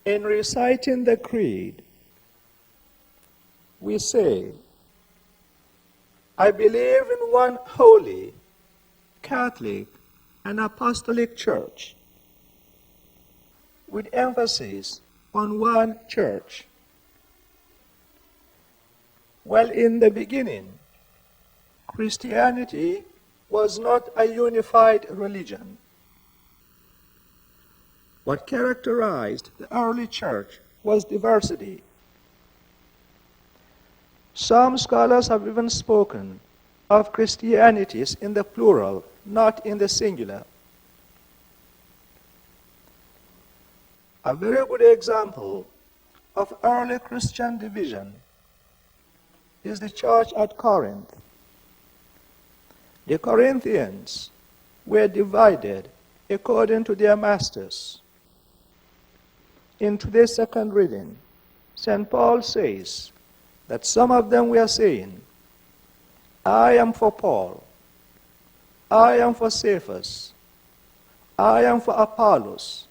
In reciting the creed, we say, I believe in one holy, Catholic, and Apostolic Church, with emphasis on one church. Well, in the beginning, Christianity was not a unified religion. What characterized the early church was diversity. Some scholars have even spoken of Christianities in the plural, not in the singular. A very good example of early Christian division is the church at Corinth. The Corinthians were divided according to their masters. In today's second reading, St. Paul says that some of them were saying, I am for Paul, I am for Cephas, I am for Apollos,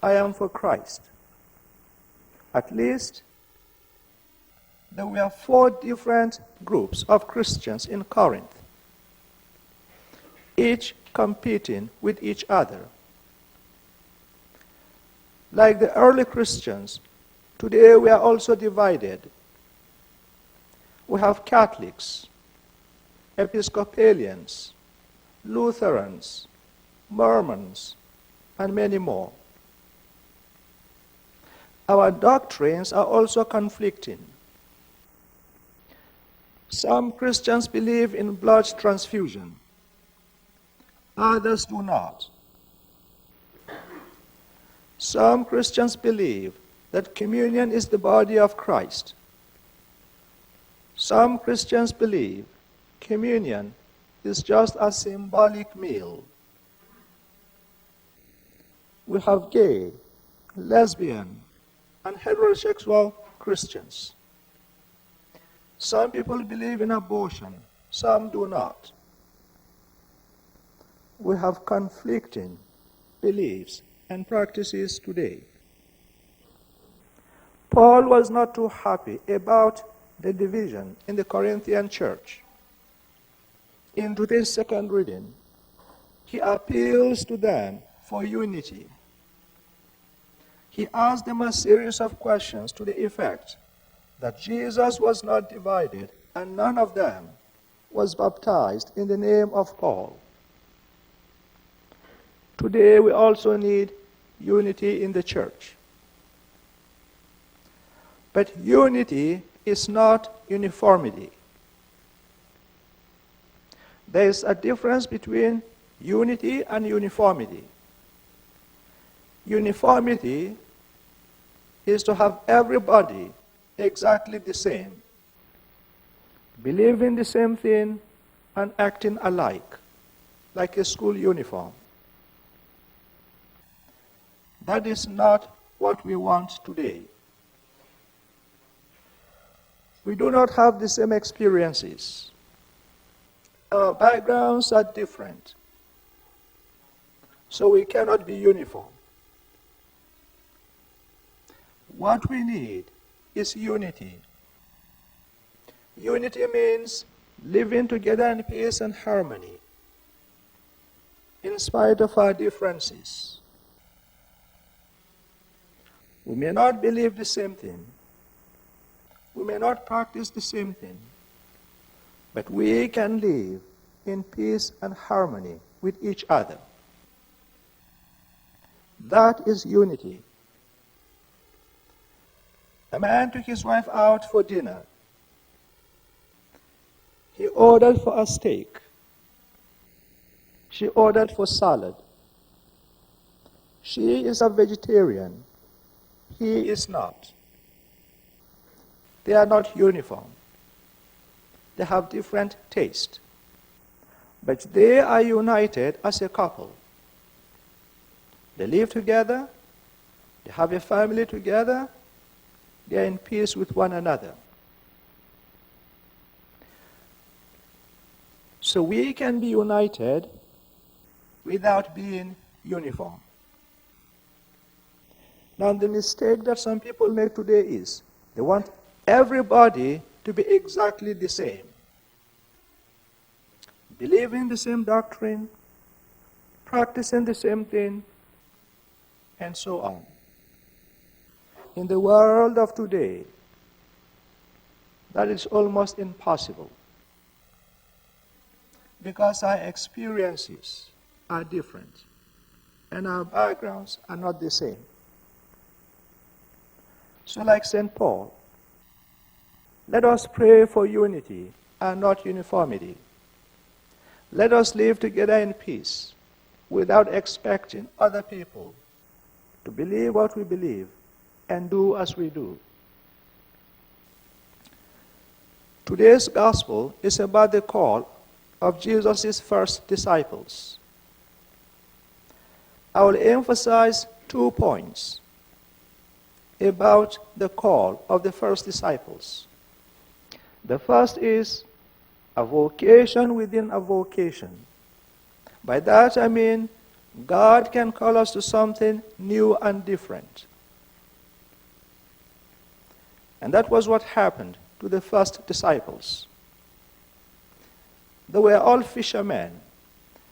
I am for Christ. At least, there were 4 different groups of Christians in Corinth, each competing with each other. Like the early Christians, today we are also divided. We have Catholics, Episcopalians, Lutherans, Mormons, and many more. Our doctrines are also conflicting. Some Christians believe in blood transfusion. Others do not. Some Christians believe that communion is the body of Christ. Some Christians believe communion is just a symbolic meal. We have gay, lesbian, and heterosexual Christians. Some people believe in abortion, some do not. We have conflicting beliefs and practices today. Paul was not too happy about the division in the Corinthian church. In today's second reading, he appeals to them for unity. He asked them a series of questions to the effect that Jesus was not divided and none of them was baptized in the name of Paul. Today we also need unity in the church. But unity is not uniformity. There is a difference between unity and uniformity. Uniformity is to have everybody exactly the same, believing the same thing and acting alike, like a school uniform. That is not what we want today. We do not have the same experiences. Our backgrounds are different, so we cannot be uniform. What we need is unity. Unity means living together in peace and harmony, in spite of our differences. We may not believe the same thing. We may not practice the same thing. But we can live in peace and harmony with each other. That is unity. A man took his wife out for dinner. He ordered for a steak. She ordered for salad. She is a vegetarian. He is not. They are not uniform. They have different taste. But they are united as a couple. They live together. They have a family together. They are in peace with one another. So we can be united without being uniform. Now, the mistake that some people make today is they want everybody to be exactly the same. Believing the same doctrine, practicing the same thing, and so on. In the world of today, that is almost impossible because our experiences are different and our backgrounds are not the same. So like St. Paul, let us pray for unity and not uniformity. Let us live together in peace without expecting other people to believe what we believe and do as we do. Today's gospel is about the call of Jesus' first disciples. I will emphasize 2 points about the call of the first disciples. The first is a vocation within a vocation. By that I mean God can call us to something new and different. And that was what happened to the first disciples. They were all fishermen.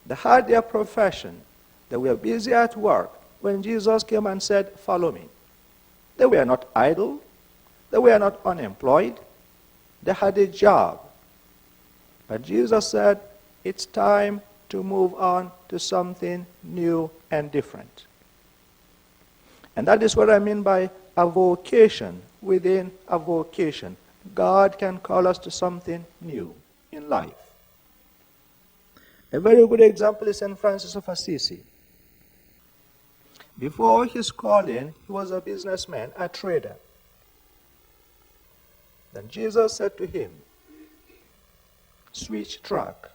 They had their profession. They were busy at work when Jesus came and said, "Follow me." They were not idle. They were not unemployed. They had a job. But Jesus said, it's time to move on to something new and different. And that is what I mean by a vocation within a vocation. God can call us to something new in life. A very good example is St. Francis of Assisi. Before his calling, he was a businessman, a trader. Then Jesus said to him, switch track.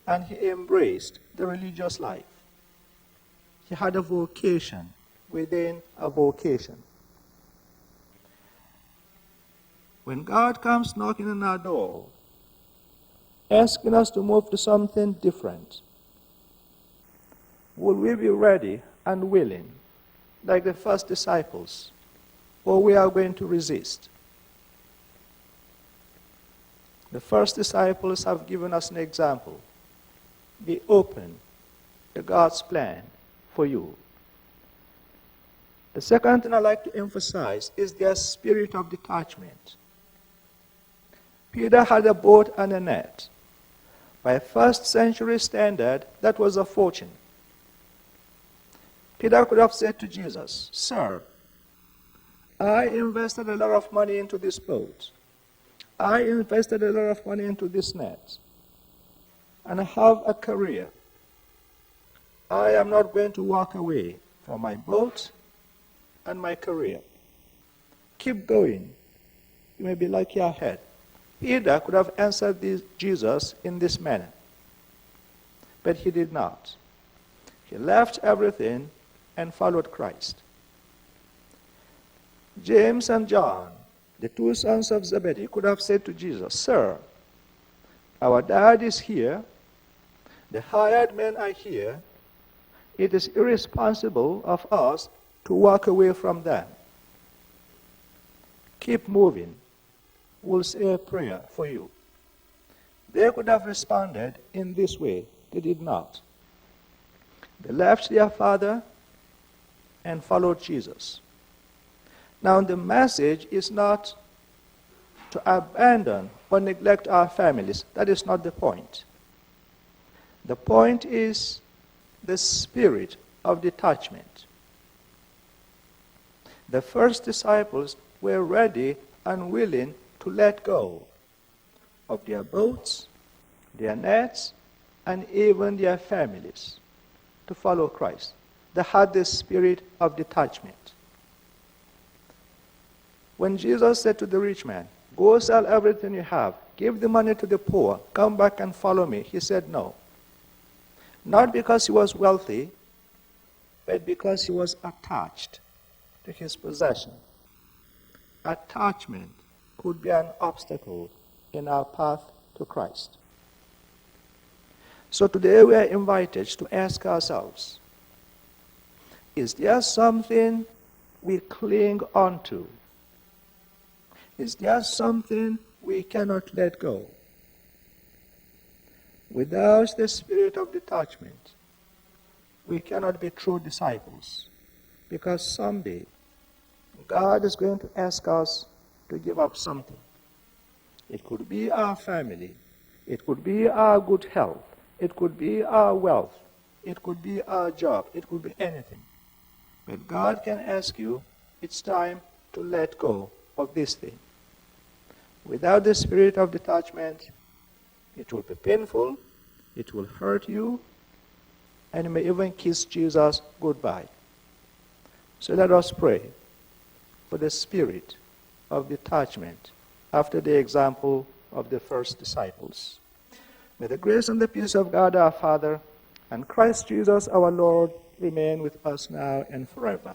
And he embraced the religious life. He had a vocation within a vocation. When God comes knocking on our door, asking us to move to something different, will we be ready and willing, like the first disciples, or we are going to resist? The first disciples have given us an example. Be open to God's plan for you. The second thing I'd like to emphasize is their spirit of detachment. Peter had a boat and a net. By first century standard, that was a fortune. Peter could have said to Jesus, "Sir, I invested a lot of money into this boat. I invested a lot of money into this net. And I have a career. I am not going to walk away from my boat and my career. Keep going. You may be lucky ahead." Peter could have answered Jesus in this manner. But he did not. He left everything and followed Christ. James and John, the 2 sons of Zebedee, could have said to Jesus, "Sir, our dad is here. The hired men are here. It is irresponsible of us to walk away from them. Keep moving. We'll say a prayer for you." They could have responded in this way. They did not. They left their father and followed Jesus. Now, the message is not to abandon or neglect our families. That is not the point. The point is the spirit of detachment. The first disciples were ready and willing to let go of their boats, their nets, and even their families to follow Christ. They had the spirit of detachment. When Jesus said to the rich man, "Go sell everything you have, give the money to the poor, come back and follow me," he said no. Not because he was wealthy, but because he was attached to his possession. Attachment could be an obstacle in our path to Christ. So today we are invited to ask ourselves, is there something we cling onto? Is there something we cannot let go? Without the spirit of detachment, we cannot be true disciples, because someday God is going to ask us to give up something. It could be our family. It could be our good health. It could be our wealth. It could be our job. It could be anything. But God can ask you, it's time to let go of this thing. Without the spirit of detachment, it will be painful, it will hurt you, and you may even kiss Jesus goodbye. So let us pray for the spirit of detachment after the example of the first disciples. May the grace and the peace of God our Father and Christ Jesus our Lord remain with us now and forever.